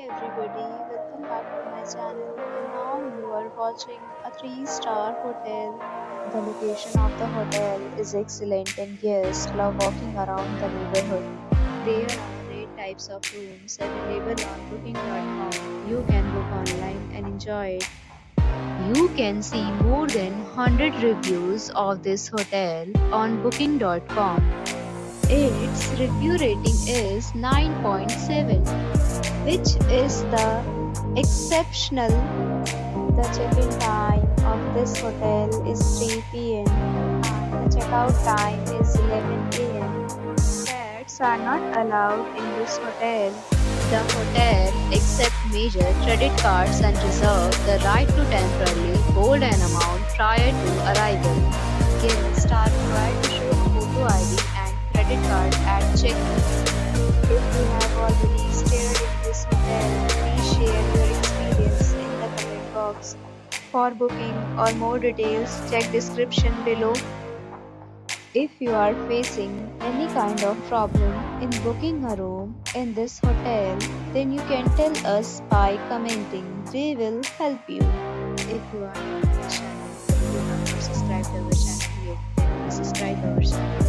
everybody, welcome back to my channel. And now you are watching a 3-star hotel. The location of the hotel is excellent and guests love walking around the neighborhood. There are 8 types of rooms available on booking.com. You can book online and enjoy it. You can see more than 100 reviews of this hotel on booking.com. Its review rating is 9.7, which is the exceptional. The check-in time of this hotel is 3 p.m. and the checkout time is 11 a.m. Pets are not allowed in this hotel. The hotel accepts major credit cards and reserves the right to temporarily hold an amount prior to arrival. Guests are required to show a photo ID and credit card at check-in. If you have already stayed in this hotel, please share your experience in the comment box. For booking or more details, check description below. If you are facing any kind of problem in booking a room in this hotel, then you can tell us by commenting. We will help you. If you are new to this channel, or you have not subscribed our channel yet, then please subscribe our channel